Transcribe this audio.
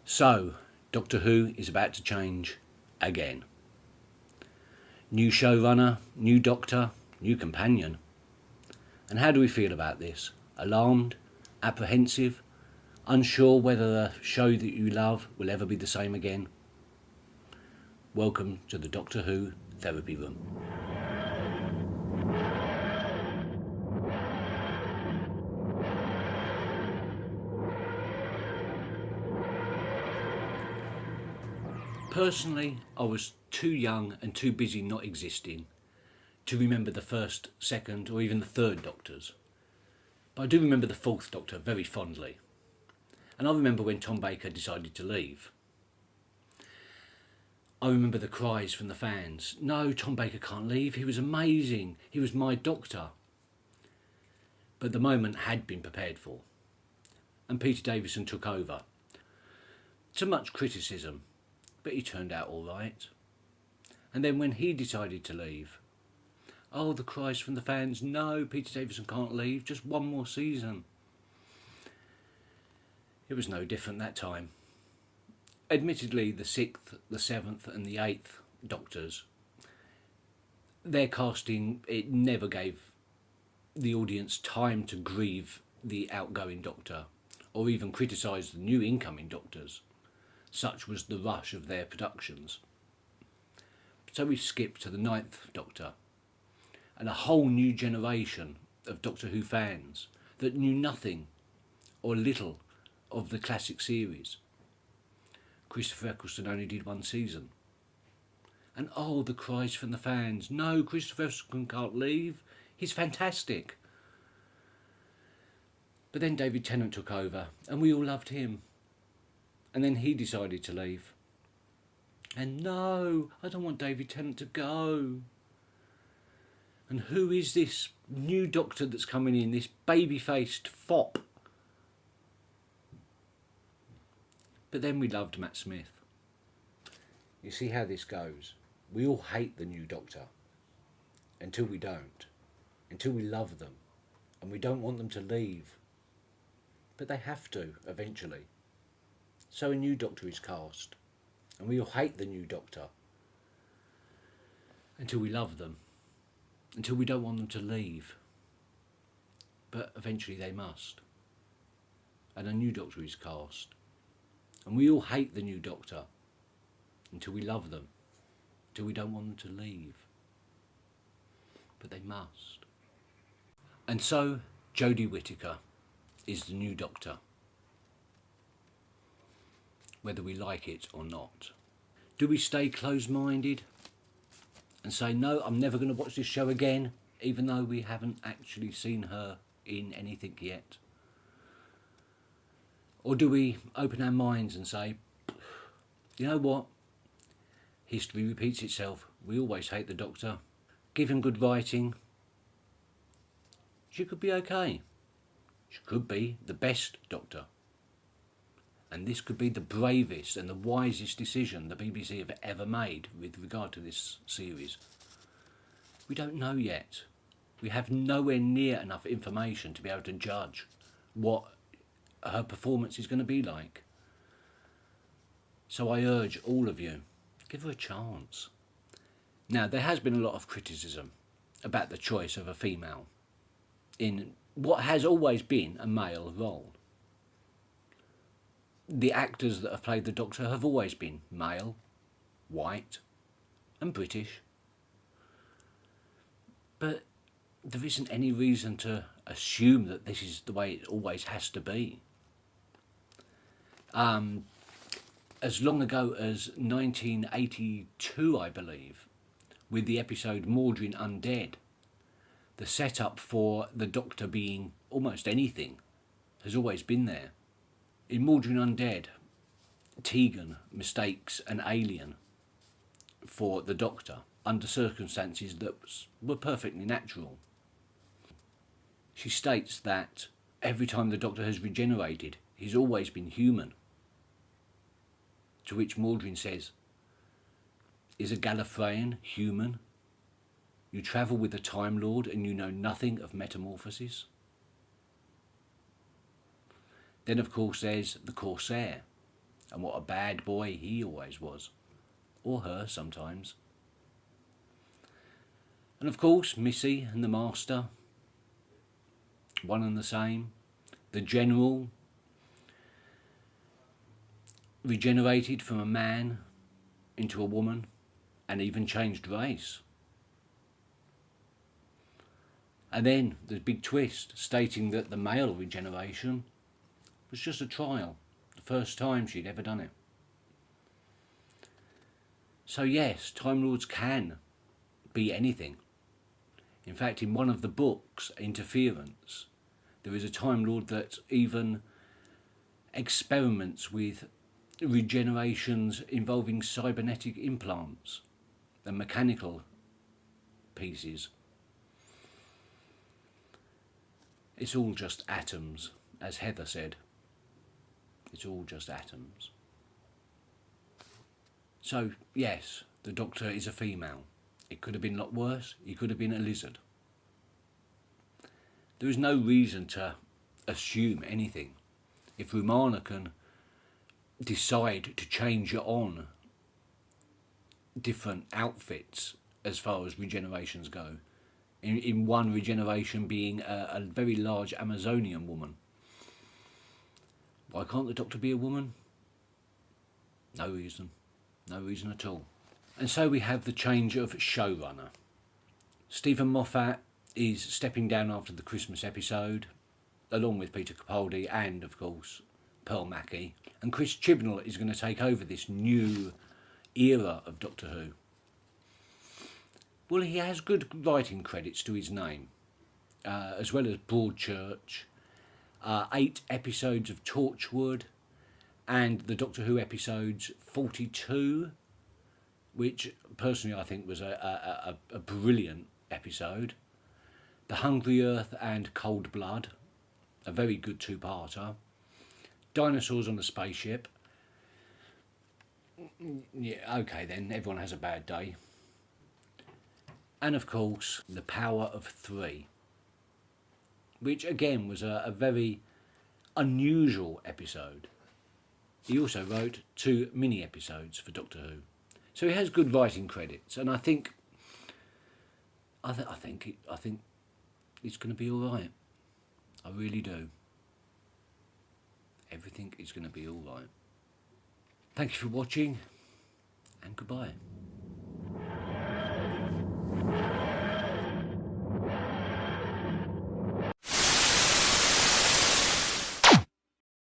So, Doctor Who is about to change again. New showrunner, new doctor, new companion. And how do we feel about this? Alarmed? Apprehensive? Unsure whether the show that you love will ever be the same again? Welcome to the Doctor Who Therapy Room. Personally, I was too young and too busy not existing to remember the first, second or even the third Doctors. But I do remember the fourth Doctor very fondly. And I remember when Tom Baker decided to leave. I remember the cries from the fans. No, Tom Baker can't leave. He was amazing. He was my Doctor. But the moment had been prepared for. And Peter Davison took over. To much criticism, but he turned out all right. And then when he decided to leave, oh, the cries from the fans, no, Peter Davison can't leave, just one more season. It was no different that time. Admittedly, the 6th, the 7th and the 8th Doctors, their casting, it never gave the audience time to grieve the outgoing Doctor or even criticise the new incoming Doctors. Such was the rush of their productions. So we skipped to the 9th Doctor and a whole new generation of Doctor Who fans that knew nothing or little of the classic series. Christopher Eccleston only did one season. And oh, the cries from the fans, no, Christopher Eccleston can't leave, he's fantastic. But then David Tennant took over and we all loved him. And then he decided to leave. And no, I don't want David Tennant to go. And who is this new Doctor that's coming in, this baby-faced fop? But then we loved Matt Smith. You see how this goes. We all hate the new Doctor. Until we don't. Until we love them. And we don't want them to leave. But they have to, eventually. So a new Doctor is cast. And we all hate the new Doctor. Until we love them. Until we don't want them to leave. But eventually they must. And a new Doctor is cast. And we all hate the new Doctor. Until we love them. Until we don't want them to leave. But they must. And so Jodie Whittaker is the new Doctor. Whether we like it or not. Do we stay closed-minded and say, no, I'm never going to watch this show again, even though we haven't actually seen her in anything yet? Or do we open our minds and say, you know what? History repeats itself. We always hate the Doctor. Given good writing, she could be okay. She could be the best Doctor. And this could be the bravest and the wisest decision the BBC have ever made with regard to this series. We don't know yet. We have nowhere near enough information to be able to judge what her performance is going to be like. So I urge all of you, give her a chance. Now, there has been a lot of criticism about the choice of a female in what has always been a male role. The actors that have played the Doctor have always been male, white and British. But there isn't any reason to assume that this is the way it always has to be. As long ago as 1982, I believe, with the episode Mordrin Undead, the setup for the Doctor being almost anything has always been there. In Mordrin Undead, Tegan mistakes an alien for the Doctor under circumstances that were perfectly natural. She states that every time the Doctor has regenerated, he's always been human. To which Mordrin says, is a Gallifreyan human? You travel with a Time Lord and you know nothing of metamorphosis? Then, of course, there's the Corsair, and what a bad boy he always was, or her sometimes. And of course, Missy and the Master, one and the same. The General, regenerated from a man into a woman, and even changed race. And then the big twist, stating that the male regeneration was just a trial, the first time she'd ever done it. So yes, Time Lords can be anything. In fact, in one of the books, Interference, there is a Time Lord that even experiments with regenerations involving cybernetic implants and mechanical pieces. It's all just atoms, as Heather said. It's all just atoms. So, yes, the Doctor is a female. It could have been a lot worse. He could have been a lizard. There is no reason to assume anything. If Romana can decide to change it on different outfits as far as regenerations go, in one regeneration being a very large Amazonian woman, why can't the Doctor be a woman? No reason. No reason at all. And so we have the change of showrunner. Stephen Moffat is stepping down after the Christmas episode, along with Peter Capaldi and, of course, Pearl Mackie. And Chris Chibnall is going to take over this new era of Doctor Who. Well, he has good writing credits to his name, as well as Broadchurch, 8 episodes of Torchwood, and the Doctor Who episodes 42, which personally I think was a brilliant episode. The Hungry Earth and Cold Blood, a very good 2-parter. Dinosaurs on a Spaceship. Yeah, okay then, everyone has a bad day. And of course, The Power of 3, which again was a very unusual episode. He also wrote 2 mini episodes for Doctor Who. So he has good writing credits, and I think it's going to be all right. I really do. Everything is going to be all right. Thank you for watching, and goodbye.